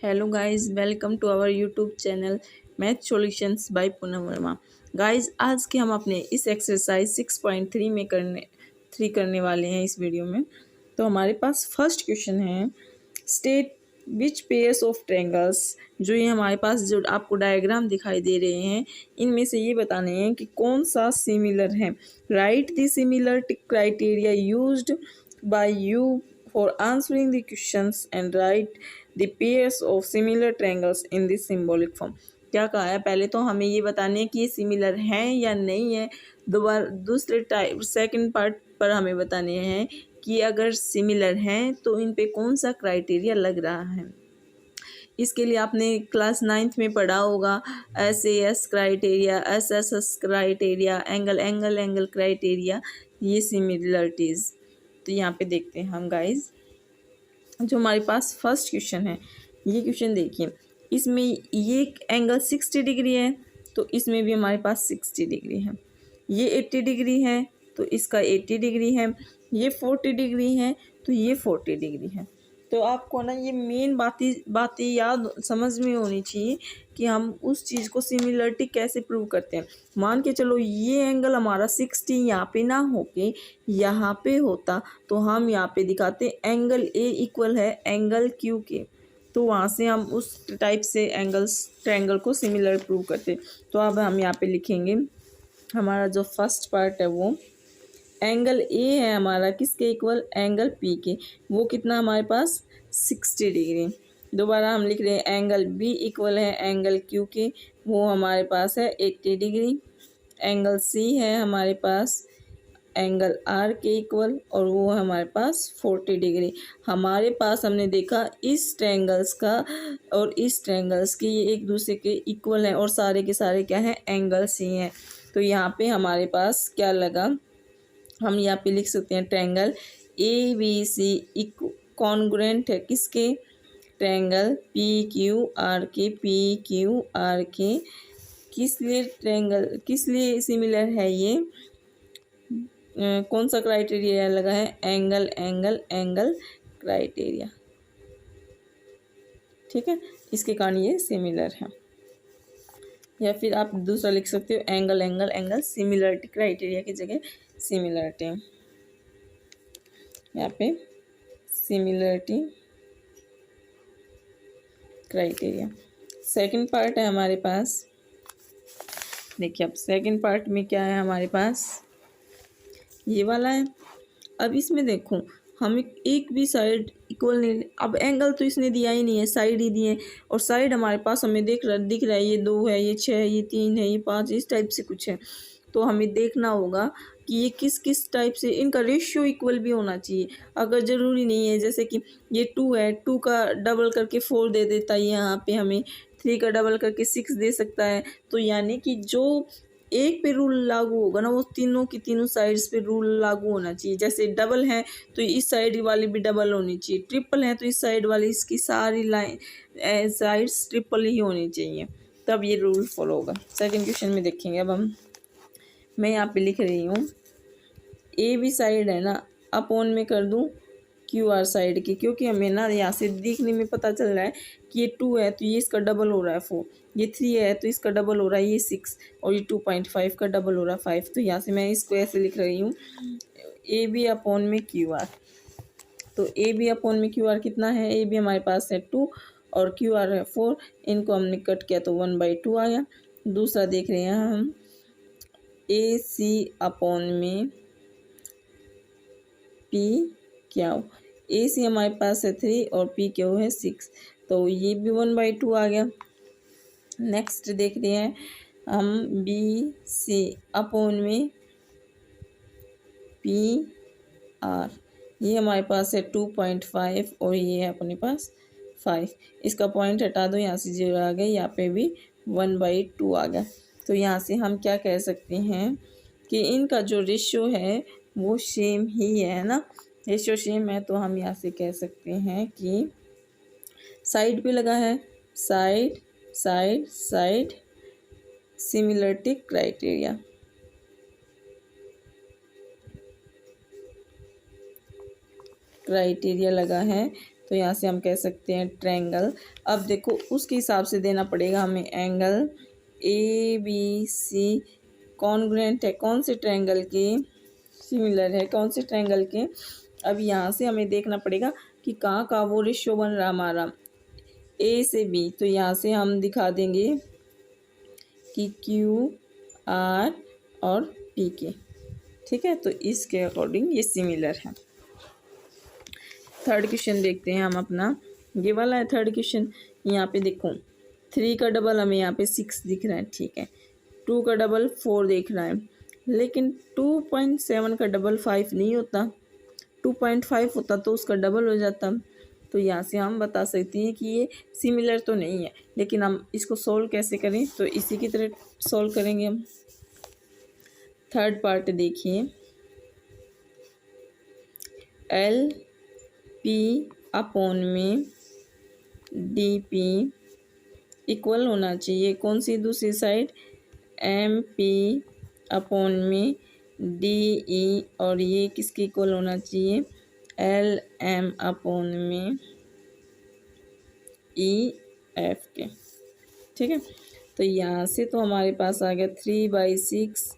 Hello guys, welcome to our YouTube channel Math Solutions by Poonam Verma. Guys, आज के हम अपने इस एक्सरसाइज 6.3 में करने वाले हैं इस वीडियो में। तो हमारे पास फर्स्ट क्वेश्चन है, state which pairs of triangles. जो ये हमारे पास जो आपको डायग्राम दिखाई दे रहे हैं, इनमें से ये बताने हैं कि कौन सा सिमिलर है। Right the similarity criteria used by you for answering the questions and right the pairs of similar triangles in this symbolic form. क्या कहा है, पहले तो हमें ये बताने हैं कि ये सिमिलर हैं या नहीं है। दूसरे टाइप सेकंड पार्ट पर हमें बताने हैं कि अगर सिमिलर हैं तो इन पे कौन सा क्राइटेरिया लग रहा है। इसके लिए आपने क्लास 9th में पढ़ा होगा SAS criteria, SSS criteria, angle criteria, ये सिमिलरिटीज़। तो यहाँ पे देखते हैं हम गाइज, जो हमारे पास फर्स्ट क्वेश्चन है, ये क्वेश्चन देखिए। इसमें ये एंगल 60 डिग्री है, तो इसमें भी हमारे पास 60 डिग्री है। ये 80 डिग्री है, तो इसका 80 डिग्री है। ये 40 डिग्री है, तो ये 40 डिग्री है। तो आपको ना ये मेन बातें याद समझ में होनी चाहिए कि हम उस चीज़ को सिमिलरिटी कैसे प्रूव करते हैं। मान के चलो ये एंगल हमारा 60 यहाँ पे ना होके यहाँ पे होता, तो हम यहाँ पे दिखाते एंगल A इक्वल है एंगल Q के। तो वहाँ से हम उस टाइप से ट्रायंगल को सिमिलर प्रूव करते। तो अब हम यहाँ पे लिखेंगे, हमारा जो फर्स्ट पार्ट है वो एंगल ए है हमारा किसके इक्वल, एंगल पी के। वो कितना हमारे पास 60 डिग्री। दोबारा हम लिख रहे हैं एंगल बी इक्वल है एंगल क्यू के, वो हमारे पास है 80 डिग्री। एंगल सी है हमारे पास एंगल आर के इक्वल, और वो हमारे पास 40 डिग्री। हमारे पास हमने देखा इस ट्रायंगल्स का और इस ट्रायंगल्स के ये एक दूसरे के इक्वल हैं और सारे के सारे क्या हैं, एंगल सी हैं। तो यहाँ पे हमारे पास क्या लगा, हम यहाँ पे लिख सकते हैं ट्रायंगल ABC कॉन्ग्रुएंट है किसके, ट्रायंगल PQR के। PQR के किस लिए सिमिलर है ये, कौन सा क्राइटेरिया लगा है, एंगल क्राइटेरिया। ठीक है, इसके कारण ये सिमिलर है। या फिर आप दूसरा लिख सकते हो एंगल सिमिलरिटी क्राइटेरिया की जगह सिमिलरिटी। यहाँ पे सिमिलरिटी क्राइटेरिया। सेकंड पार्ट है हमारे पास, देखिए अब सेकंड पार्ट में क्या है हमारे पास, ये वाला है। अब इसमें देखो हम एक भी साइड इक्वल नहीं, अब एंगल तो इसने दिया ही नहीं है, साइड ही दिए। और साइड हमारे पास हमें दिख रहा है, ये 2 है, ये 6 है, ये 3 है, ये 5, इस टाइप से कुछ है। तो हमें देखना होगा कि ये किस किस टाइप से, इनका रेशियो इक्वल भी होना चाहिए। अगर ज़रूरी नहीं है, जैसे कि ये 2 है, 2 का डबल करके 4 दे देता है, यहाँ पे हमें 3 का डबल करके 6 दे सकता है। तो यानी कि जो एक पे रूल लागू होगा ना, वो तीनों की तीनों साइड्स पे रूल लागू होना चाहिए। जैसे डबल है तो इस साइड वाली भी डबल होनी चाहिए, ट्रिपल है तो इस साइड वाली, इसकी सारी लाइन साइड्स ट्रिपल ही होनी चाहिए, तब ये रूल फॉलो होगा। सेकंड क्वेश्चन में देखेंगे। अब मैं यहाँ पे लिख रही हूँ ए भी साइड है ना, अपॉन में कर दूँ QR साइड की, क्योंकि हमें ना यहाँ से देखने में पता चल रहा है कि ये 2 है तो ये इसका डबल हो रहा है 4, ये 3 है तो इसका डबल हो रहा है ये 6, और ये 2.5 का डबल हो रहा है 5। तो यहाँ से मैं इसको ऐसे लिख रही हूँ AB अपॉन में QR। तो AB अपॉन में QR कितना है, AB हमारे पास है 2 और QR है 4। इनको हमने कट किया तो 1/2 आ गया। दूसरा देख रहे हैं हम AC अपॉन में PQ। AC हमारे पास है 3 और PQ है 6, तो ये भी 1/2 आ गया। नेक्स्ट देख रहे हैं हम BC अपॉन में PR। ये हमारे पास है 2.5 और ये है अपने पास 5। इसका पॉइंट हटा दो, यहाँ से 0 आ गया, यहाँ पे भी 1/2 आ गया। तो यहाँ से हम क्या कह सकते हैं कि इनका जो रेशियो है वो सेम ही है ना, रेशियो सेम है। तो हम यहाँ से कह सकते हैं कि साइड पे लगा है, side side side similarity criteria. Criteria लगा है तो यहाँ से हम कह सकते हैं ट्रायंगल। अब देखो उसके हिसाब से देना पड़ेगा हमें एंगल ABC कॉन्ग्रुएंट है कौन से ट्रायंगल के, सिमिलर है कौन से ट्रायंगल के। अब यहाँ से हमें देखना पड़ेगा कि कहाँ का वो रेशियो बन रहा हमारा A से B। तो यहाँ से हम दिखा देंगे कि QR और PK, ठीक है। तो इसके अकॉर्डिंग ये सिमिलर है। थर्ड क्वेश्चन देखते हैं हम अपना, ये वाला है थर्ड क्वेश्चन। यहाँ पे देखो 3 का डबल हमें यहाँ पे 6 दिख रहा है, ठीक है। 2 का डबल 4 दिख रहा है, लेकिन 2.7 का डबल 5 नहीं होता, 2.5 होता तो उसका डबल हो जाता। तो यहाँ से हम बता सकते हैं कि ये सिमिलर तो नहीं है। लेकिन हम इसको सोल्व कैसे करें, तो इसी की तरह सोल्व करेंगे हम। थर्ड पार्ट देखिए, LP अपॉन में DP इक्वल होना चाहिए कौन सी दूसरी साइड, MP अपॉन में DE, और ये किसके इक्वल होना चाहिए, LM अपॉन में EF के, ठीक है। तो यहाँ से तो हमारे पास आ गया 3/6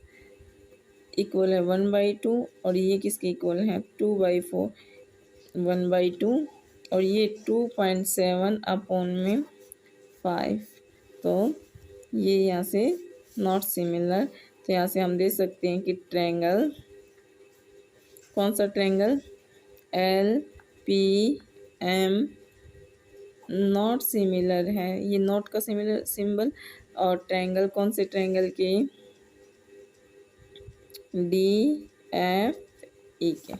इक्वल है 1/2, और ये किसके इक्वल है 2/4 1/2, और ये 2.7 अपॉन में 5। तो ये यहाँ से नॉट सिमिलर। तो यहाँ से हम दे सकते हैं कि ट्रायंगल, कौन सा ट्रायंगल, LPM नॉट सिमिलर है, ये नॉट का सिमिलर सिंबल। और ट्रायंगल कौन से ट्रायंगल के, DFE के।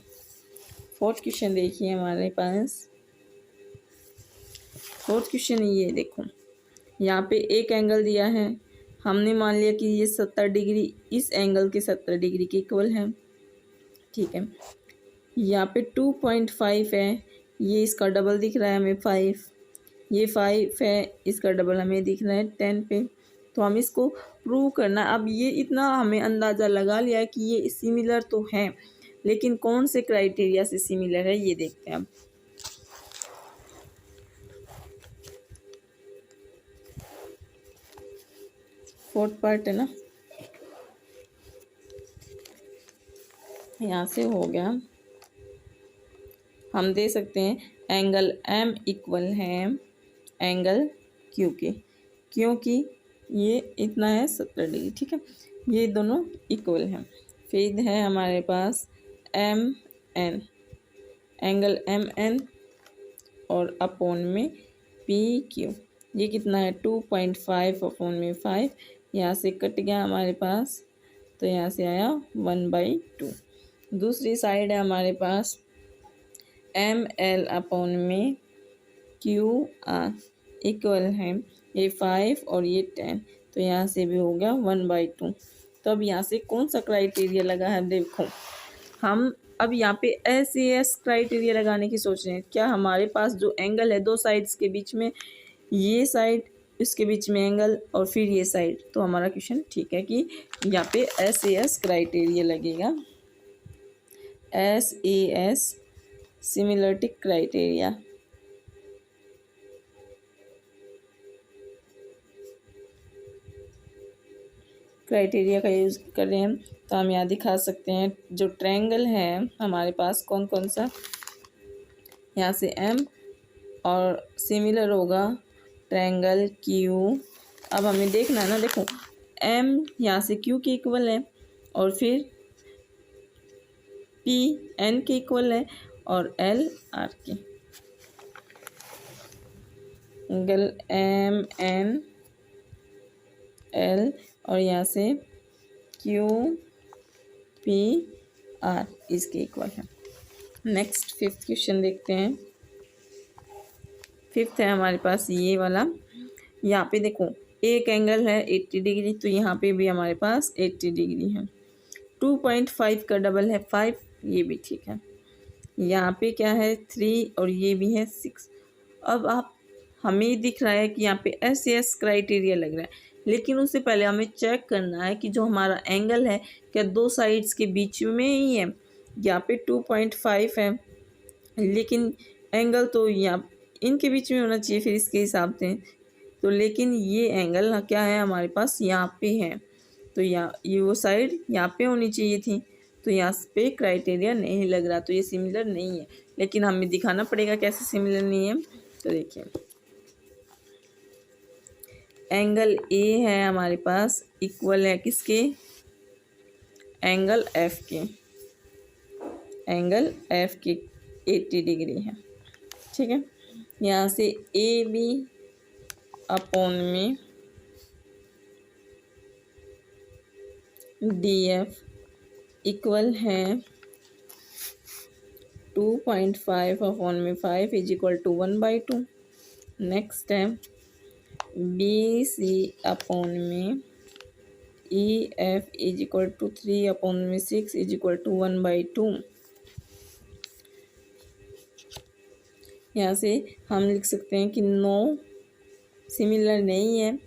फोर्थ क्वेश्चन देखिए हमारे पास, फोर्थ क्वेश्चन ये देखो, यहाँ पे एक एंगल दिया है, हमने मान लिया कि ये 70 डिग्री इस एंगल के 70 डिग्री के इक्वल है, ठीक है। यहाँ पे 2.5 है, ये इसका डबल दिख रहा है हमें 5, ये 5 है, इसका डबल हमें दिख रहा है 10 पे। तो हम इसको प्रूव करना, अब ये इतना हमें अंदाज़ा लगा लिया है कि ये सिमिलर तो है, लेकिन कौन से क्राइटेरिया से सिमिलर है ये देखते हैं अब। फोर्थ पार्ट है ना, यहाँ से हो गया। हम दे सकते हैं एंगल M इक्वल है एंगल Q के, क्योंकि ये इतना है 70 डिग्री, ठीक है, ये दोनों इक्वल हैं। फिर है हमारे पास MN, एंगल MN और अपॉन में PQ, ये कितना है 2.5 अपॉन में 5, यहाँ से कट गया हमारे पास, तो यहाँ से आया 1/2। दूसरी साइड है हमारे पास ML अपॉन में QR इक्वल है ये 5 और ये 10, तो यहाँ से भी हो गया 1/2। तो अब यहाँ से कौन सा क्राइटेरिया लगा है, देखो हम अब यहाँ पे SAS क्राइटेरिया लगाने की सोच रहे हैं। क्या हमारे पास जो एंगल है दो साइड्स के बीच में, ये साइड इसके बीच में एंगल और फिर ये साइड, तो हमारा क्वेश्चन ठीक है कि यहाँ पे SAS क्राइटेरिया लगेगा, SAS सिमिलरिटी क्राइटेरिया। क्राइटेरिया का यूज़ कर रहे हैं, तो हम यहाँ दिखा सकते हैं जो ट्रायंगल है हमारे पास कौन कौन सा, यहाँ से M और सिमिलर होगा ट्रायंगल Q। अब हमें देखना है ना, देखो M यहाँ से Q के इक्वल है और फिर P N के इक्वल है और L R के, एंगल MN L और यहाँ से QPR इसके इक्वल है। नेक्स्ट फिफ्थ क्वेश्चन देखते हैं। फिफ्थ है हमारे पास ये वाला, यहाँ पे देखो एक एंगल है 80 डिग्री, तो यहाँ पे भी हमारे पास 80 डिग्री है। 2.5 का डबल है 5, ये भी ठीक है। यहाँ पे क्या है 3 और ये भी है 6। अब आप हमें दिख रहा है कि यहाँ पे SAS क्राइटेरिया लग रहा है, लेकिन उससे पहले हमें चेक करना है कि जो हमारा एंगल है क्या दो साइड्स के बीच में ही है। यहाँ पे 2.5 है, लेकिन एंगल तो यहाँ इनके बीच में होना चाहिए फिर इसके हिसाब से। तो लेकिन ये एंगल क्या है हमारे पास यहाँ पे है, तो यहाँ ये वो साइड यहाँ पे होनी चाहिए थी, तो यहाँ पे क्राइटेरिया नहीं लग रहा, तो ये सिमिलर नहीं है। लेकिन हमें दिखाना पड़ेगा कैसे सिमिलर नहीं है। तो देखिए एंगल ए है हमारे पास इक्वल है किसके, एंगल एफ के, एंगल एफ के 80 डिग्री है। ठीक है, यहाँ से ए बी अपॉन में डी एफ इक्वल है 2.5 अपॉन में 5 इज इक्वल टू 1/2। नेक्स्ट है बी सी अपॉन में E F is equal to 3 upon में 6 इज इक्वल टू 1/2। यहाँ से हम लिख सकते हैं कि नो सिमिलर नहीं है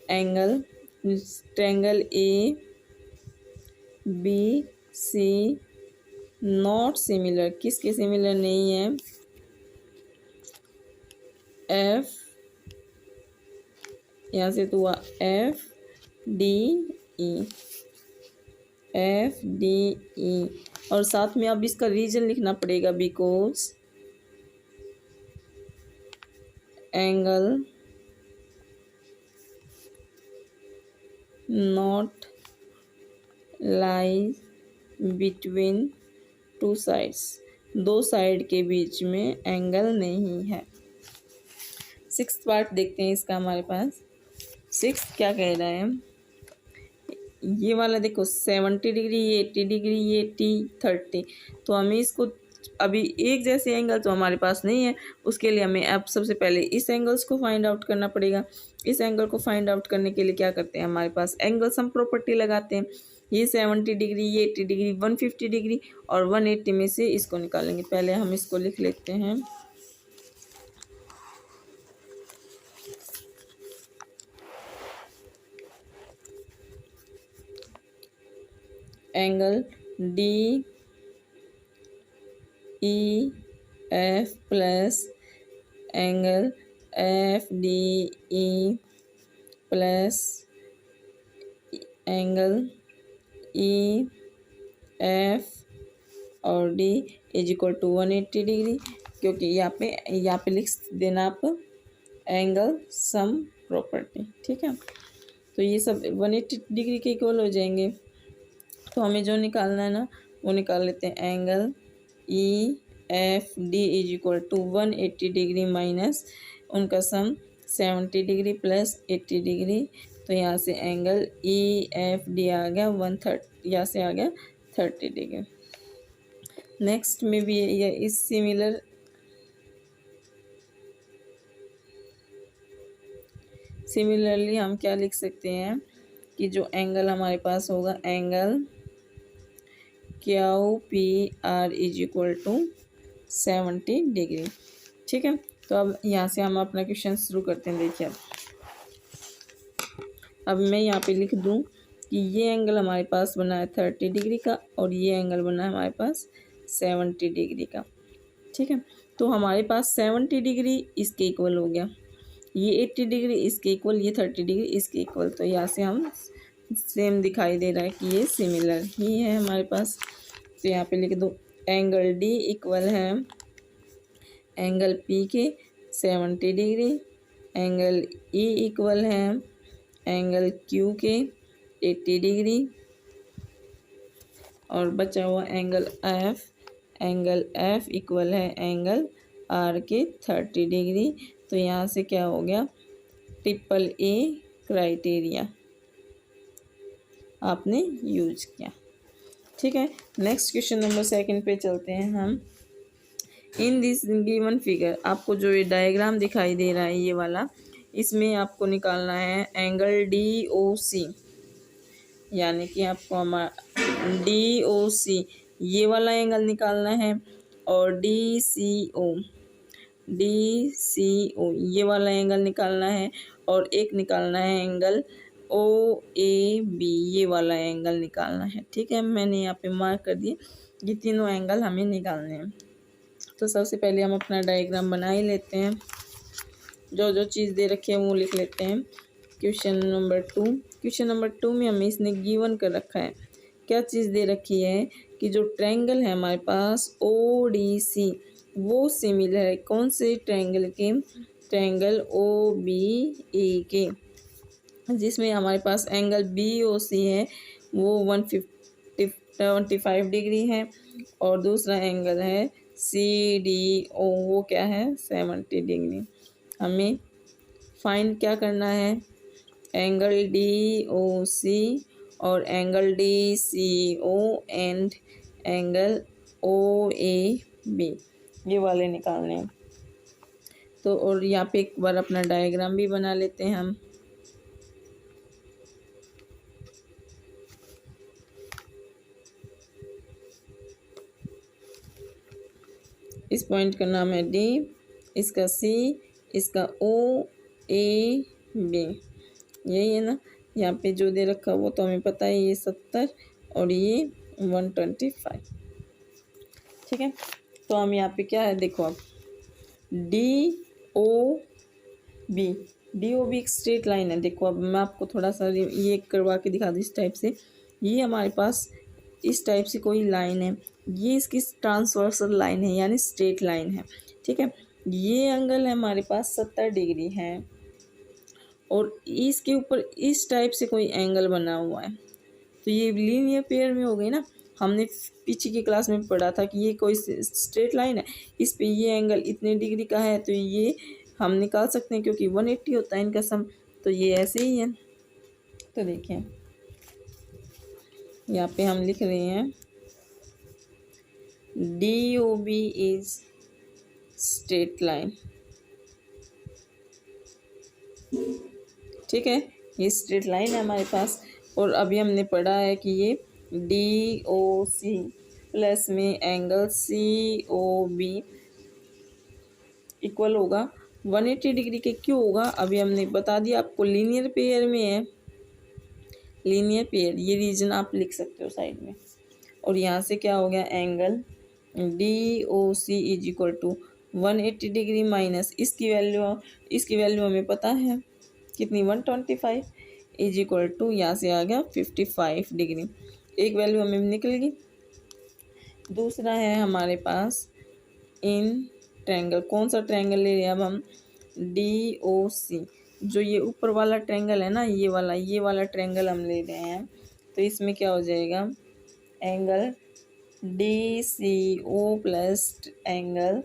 angle, triangle A B C not similar, किसके सिमिलर नहीं है, एफ, यहाँ से तो हुआ F D E, F D E, और साथ में अब इसका रीजन लिखना पड़ेगा, because angle not lie between two sides, दो साइड के बीच में एंगल नहीं है। सिक्स पार्ट देखते हैं इसका हमारे पास। सिक्स क्या कह रहा है, ये वाला देखो 70 डिग्री, ये 80 डिग्री, ये 30, तो हमें इसको अभी एक जैसे एंगल तो हमारे पास नहीं है, उसके लिए हमें अब सबसे पहले इस एंगल्स को फाइंड आउट करना पड़ेगा। इस एंगल को फाइंड आउट करने के लिए क्या करते हैं, हमारे पास एंगल सम प्रॉपर्टी लगाते हैं। ये 70 डिग्री, ये 80 डिग्री, 150 डिग्री और 180 में से इसको निकालेंगे। पहले हम इसको लिख लेते हैं, angle D E F plus angle F D E plus angle E F और D is equal to 180 degree, क्योंकि यहाँ पे लिख देना आप एंगल सम प्रॉपर्टी। ठीक है, तो ये सब 180 डिग्री के इक्वल हो जाएंगे। तो हमें जो निकालना है ना वो निकाल लेते हैं, angle E F D is equal to 180 degree minus उनका सम 70 डिग्री प्लस 80 डिग्री। तो यहाँ से एंगल ई एफ डी आ गया 130, यहाँ से आ गया 30 डिग्री। नेक्स्ट में भी ये इस सिमिलरली हम क्या लिख सकते हैं कि जो एंगल हमारे पास होगा, angle Q P R is equal to 70 degree. ठीक है, तो अब यहाँ से हम अपना क्वेश्चन शुरू करते हैं। देखिए अब मैं यहाँ पे लिख दूँ कि ये एंगल हमारे पास बना है 30 डिग्री का और ये एंगल बना है हमारे पास 70 डिग्री का। ठीक है, तो हमारे पास 70 डिग्री इसके इक्वल हो गया, ये 80 डिग्री इसके इक्वल, ये 30 डिग्री इसके इक्वल। तो यहाँ से हम सेम दिखाई दे रहा है कि ये सिमिलर ही है हमारे पास। तो यहाँ पे लिख दो, एंगल डी इक्वल है एंगल पी के 70 डिग्री, एंगल ई इक्वल है एंगल क्यू के 80 डिग्री, और बचा हुआ एंगल एफ इक्वल है एंगल आर के 30 डिग्री। तो यहाँ से क्या हो गया, ट्रिपल ए क्राइटेरिया आपने यूज किया। ठीक है, नेक्स्ट क्वेश्चन नंबर 2 पे चलते हैं हम। इन दिस गिवन फिगर, आपको जो ये डायग्राम दिखाई दे रहा है ये वाला, इसमें आपको निकालना है एंगल डी ओ सी, यानी कि आपको हमारा डी ओ सी ये वाला एंगल निकालना है, और डी सी ओ ये वाला एंगल निकालना है, और एक निकालना है एंगल ओ ए बी ये वाला एंगल निकालना है। ठीक है, मैंने यहाँ पे मार्क कर दिए, ये तीनों एंगल हमें निकालने हैं। तो सबसे पहले हम अपना डायग्राम बना ही लेते हैं। जो जो चीज़ दे रखी है वो लिख लेते हैं। क्वेश्चन नंबर 2 में हमें इसने गिवन कर रखा है। क्या चीज़ दे रखी है कि जो ट्रायंगल है हमारे पास ODC वो सिमिलर है कौन से ट्रायंगल के, ट्रायंगल OBE के, जिसमें हमारे पास एंगल BOC है वो 125 डिग्री है और दूसरा एंगल है CDO वो क्या है 70 डिग्री। हमें फाइंड क्या करना है, एंगल DOC और angle DCO and angle OAB ये वाले निकालने हैं। तो और यहाँ पे एक बार अपना डायग्राम भी बना लेते हैं हम। इस पॉइंट का नाम है D, इसका C, इसका OAB, यही है ना। यहाँ पे जो दे रखा वो तो हमें पता है, ये 70 और ये 125, ठीक है। तो हम यहाँ पे क्या है देखो अब DOB एक स्ट्रेट लाइन है। देखो अब मैं आपको थोड़ा सा ये करवा के दिखा दूँ इस टाइप से। ये हमारे पास इस टाइप से कोई लाइन है, ये इसकी ट्रांसवर्सल लाइन है यानी स्ट्रेट लाइन है, ठीक है। ये एंगल है हमारे पास 70 डिग्री है और इसके ऊपर इस टाइप से कोई एंगल बना हुआ है। तो ये लीनियर पेयर में हो गई ना। हमने पीछे की क्लास में पढ़ा था कि ये कोई स्ट्रेट लाइन है, इस पे ये एंगल इतने डिग्री का है, तो ये हम निकाल सकते हैं क्योंकि 180 होता है इनका सम। तो ये ऐसे ही है। तो देखिए यहाँ पे हम लिख रहे हैं DOB इज स्ट्रेट लाइन, ठीक है। ये स्ट्रेट लाइन है हमारे पास। और अभी हमने पढ़ा है कि ये DOC प्लस में एंगल COB इक्वल होगा 180 डिग्री के। क्यों होगा अभी हमने बता दिया आपको, लीनियर पेयर में है, लीनियर पेयर। ये रीजन आप लिख सकते हो साइड में। और यहाँ से क्या हो गया, angle DOC is equal to 180 degree minus इसकी वैल्यू हमें पता है कितनी, 125 इज इक्वल टू यहाँ से आ गया 55 डिग्री। एक वैल्यू हमें निकल गई। दूसरा है हमारे पास इन ट्रायंगल, कौन सा ट्रायंगल ले रहे हैं अब हम, DOC। जो ये ऊपर वाला ट्रायंगल है ना, ये वाला ट्रायंगल हम ले रहे हैं। तो इसमें क्या हो जाएगा, angle DCO plus angle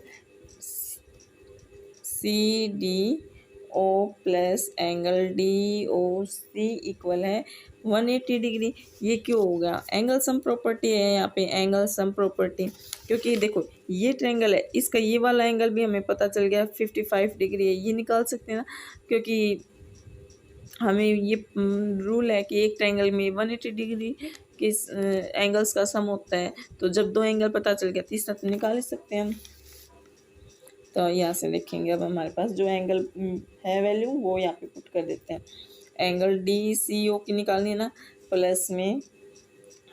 CDO plus angle DOC equal है 180 डिग्री। ये क्यों होगा, एंगल सम प्रॉपर्टी है यहाँ पे, एंगल सम प्रॉपर्टी। क्योंकि देखो ये ट्रायंगल है, इसका ये वाला एंगल भी हमें पता चल गया 55 डिग्री है, ये निकाल सकते हैं ना। क्योंकि हमें ये रूल है कि एक ट्रायंगल में 180 डिग्री के एंगल्स का सम होता है। तो जब दो एंगल पता चल गया, तीसरा तो निकाल ही सकते हैं हम। तो यहाँ से देखेंगे अब हमारे पास जो एंगल है वैल्यू वो यहाँ पे पुट कर देते हैं। एंगल DCO की निकालनी है ना, प्लस में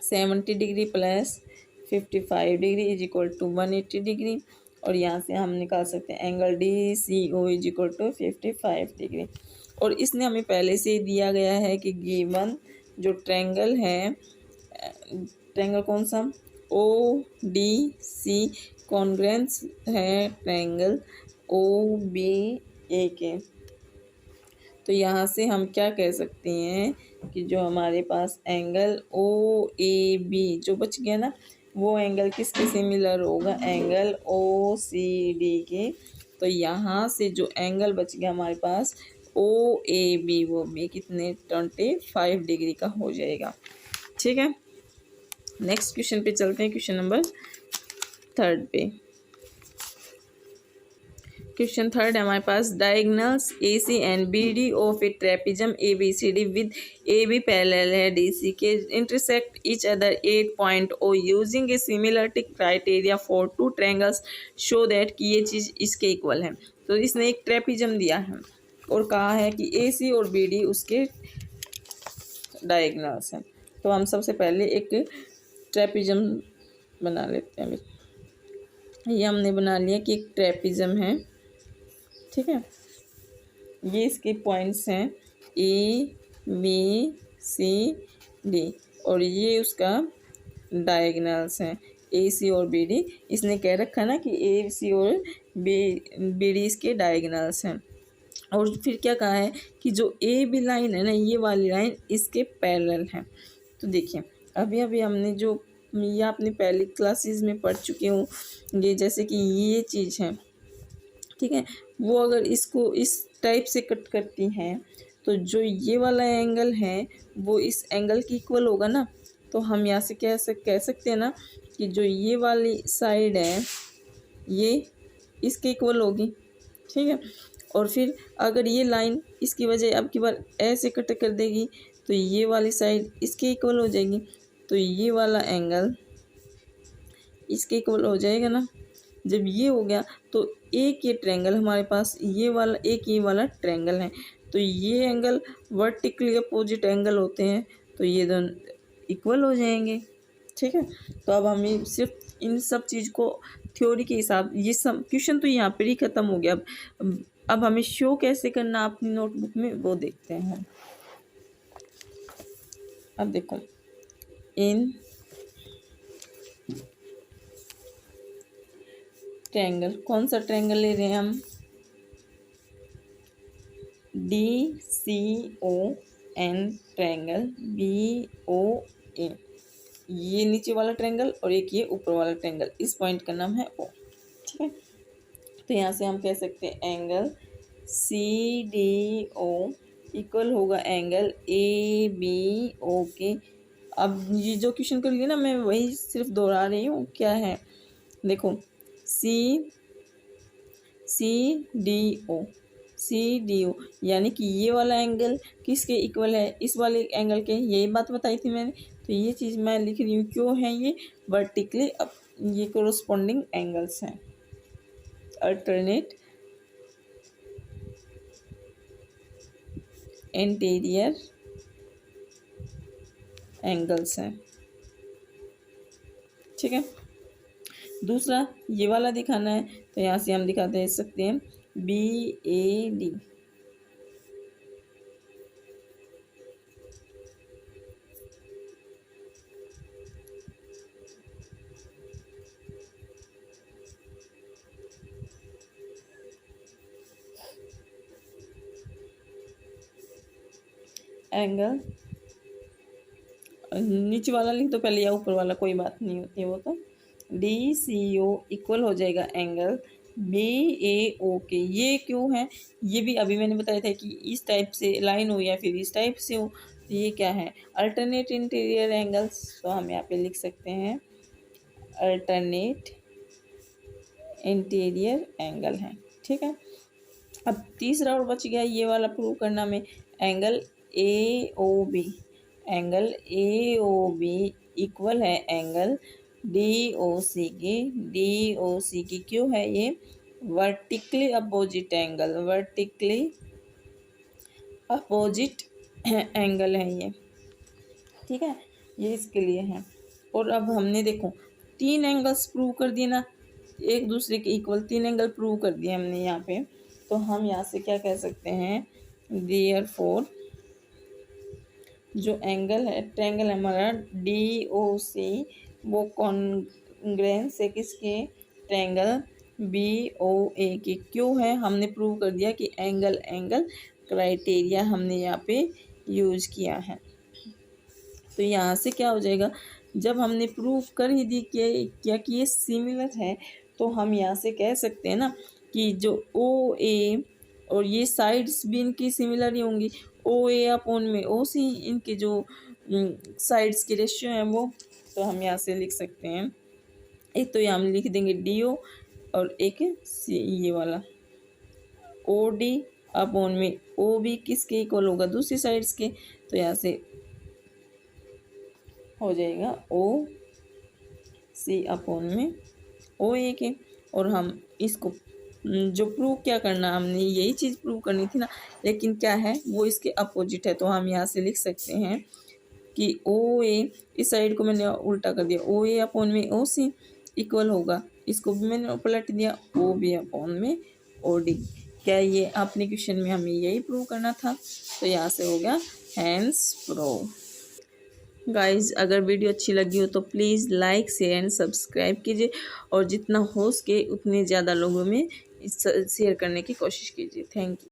70 degree plus 55 degree is equal to 180 degree. और यहाँ से हम निकाल सकते हैं angle DCO is equal to 55 degree. और इसने हमें पहले से दिया गया है कि गिवन जो ट्रायंगल है, ट्रायंगल कौन सा, ODC कॉन्ग्रेंस है ट्रायंगल OBA के। तो यहाँ से हम क्या कह सकते हैं कि जो हमारे पास एंगल OAB जो बच गया ना, वो एंगल किसके सिमिलर होगा, एंगल OCD के। तो यहाँ से जो एंगल बच गया हमारे पास OAB वो भी कितने 25 डिग्री का हो जाएगा, ठीक है। नेक्स्ट क्वेश्चन पे चलते हैं, क्वेश्चन नंबर 3 पे। क्वेश्चन 3 है हमारे पास, diagonals AC and BD of a trapezium ABCD with AB parallel है DC के intersect each other 8 point O using a similarity criteria for two triangles show that कि ये चीज़ इसके इक्वल है। तो इसने एक ट्रेपेजम दिया है और कहा है कि AC और BD उसके डायगोनल्स हैं। तो हम सबसे पहले एक ट्रेपेजम बना लेते हैं। ये हमने बना लिया कि एक ट्रेपिज्म है, ठीक है। ये इसके पॉइंट्स हैं ए बी सी डी, और ये उसका डायगनल्स हैं ए सी और बी डी। इसने कह रखा ना कि ए सी और बी डी इसके डायगनल्स हैं। और फिर क्या कहा है कि जो ए बी लाइन है ना, ये वाली लाइन इसके पैरेलल है। तो देखिए अभी अभी हमने जो ये आपने पहली क्लासेस में पढ़ चुके हो, ये जैसे कि ये चीज़ है, ठीक है, वो अगर इसको इस टाइप से कट करती हैं तो जो ये वाला एंगल है वो इस एंगल की इक्वल होगा ना। तो हम यहाँ से कह सकते हैं ना कि जो ये वाली साइड है ये इसके इक्वल होगी, ठीक है। और फिर अगर ये लाइन इसकी वजह अब की बार ऐसे कट कर देगी तो ये वाली साइड इसके इक्वल हो जाएगी, तो ये वाला एंगल इसके इक्वल हो जाएगा ना। जब ये हो गया तो एक ये ट्रायंगल हमारे पास ये वाला एक ये वाला ट्रायंगल है, तो ये एंगल वर्टिकली अपोजिट एंगल होते हैं, तो ये दोनों इक्वल हो जाएंगे, ठीक है। तो अब हमें सिर्फ इन सब चीज़ को थ्योरी के हिसाब, ये सब क्वेश्चन तो यहाँ पर ही ख़त्म हो गया। अब हमें शो कैसे करना अपनी नोटबुक में वो देखते हैं। अब देखो इन ट्रायंगल, कौन सा ट्रायंगल ले रहे हैं हम, D C O N triangle, B O A, ये नीचे वाला ट्रायंगल और एक ये ऊपर वाला ट्रायंगल, इस पॉइंट का नाम है ओ, ठीक है। तो यहाँ से हम कह सकते हैं angle C D O equal होगा एंगल ए बी ओ के। अब ये जो क्वेश्चन कर लिया ना, मैं वही सिर्फ दोहरा रही हूँ, क्या है देखो सी डी ओ यानी कि ये वाला एंगल किसके इक्वल है, इस वाले एंगल के, यही बात बताई थी मैंने। तो ये चीज़ मैं लिख रही हूँ, क्यों है ये वर्टिकली, अब ये कोरोस्पोंडिंग एंगल्स हैं, अल्टरनेट इंटीरियर एंगल्स हैं, ठीक है। दूसरा ये वाला दिखाना है, तो यहाँ से हम दिखा दे सकते हैं बी ए डी, एंगल नीचे वाला लिख दो पहले या ऊपर वाला, कोई बात नहीं होती है वो। तो डी सी ओ इक्वल हो जाएगा एंगल बी ए ओ के। ये क्यों है, ये भी अभी मैंने बताया था कि इस टाइप से लाइन हो या फिर इस टाइप से हो, तो ये क्या है अल्टरनेट इंटीरियर एंगल्स। तो हम यहाँ पे लिख सकते हैं अल्टरनेट इंटीरियर एंगल है, ठीक है। अब तीसरा और बच गया ये वाला प्रूव करना में, angle A O B, angle A O B equal है एंगल डी ओ सी की। डी ओ सी की क्यों है ये vertically opposite angle, vertically opposite angle है ये, ठीक है, ये इसके लिए है। और अब हमने देखो 3 एंगल्स प्रूव कर दिए ना, एक दूसरे के इक्वल 3 एंगल प्रूव कर दिए हमने यहाँ पे। तो हम यहाँ से क्या कह सकते हैं, देयरफॉर जो एंगल है ट्रायंगल हमारा डी ओ सी वो कॉन्ग्रेंस है किसके, ट्रायंगल बी ओ ए के। क्यों है, हमने प्रूव कर दिया कि एंगल क्राइटेरिया हमने यहाँ पे यूज किया है। तो यहाँ से क्या हो जाएगा, जब हमने प्रूव कर ही दी क्या कि ये सिमिलर है, तो हम यहाँ से कह सकते हैं ना कि जो ओ ए और ये साइड्स भी इनकी सिमिलर ही होंगी, ओ ए अपॉन में ओ सी, इनके जो साइड्स के रेशियो हैं वो। तो हम यहाँ से लिख सकते हैं, एक तो यहाँ हम लिख देंगे डी ओ और एक सी, ये वाला ओ डी अपॉन में ओ बी किसके इक्वल होगा, दूसरी साइड्स के। तो यहाँ से हो जाएगा ओ सी अपॉन में ओ ए के। और हम इसको जो प्रूव क्या करना, हमने यही चीज़ प्रूव करनी थी ना, लेकिन क्या है वो इसके अपोजिट है। तो हम यहाँ से लिख सकते हैं कि ओ ए, इस साइड को मैंने उल्टा कर दिया, ओ ए अपॉन में ओ सी इक्वल होगा इसको भी मैंने पलट दिया, ओ बी अपॉन में ओ डी। क्या ये अपने क्वेश्चन में हमें यही प्रूव करना था? तो यहाँ से हो गया हैंस प्रूव। गाइज अगर वीडियो अच्छी लगी हो तो please like share and subscribe कीजिए और जितना हो सके उतने ज़्यादा लोगों में शेयर करने की कोशिश कीजिए। Thank you.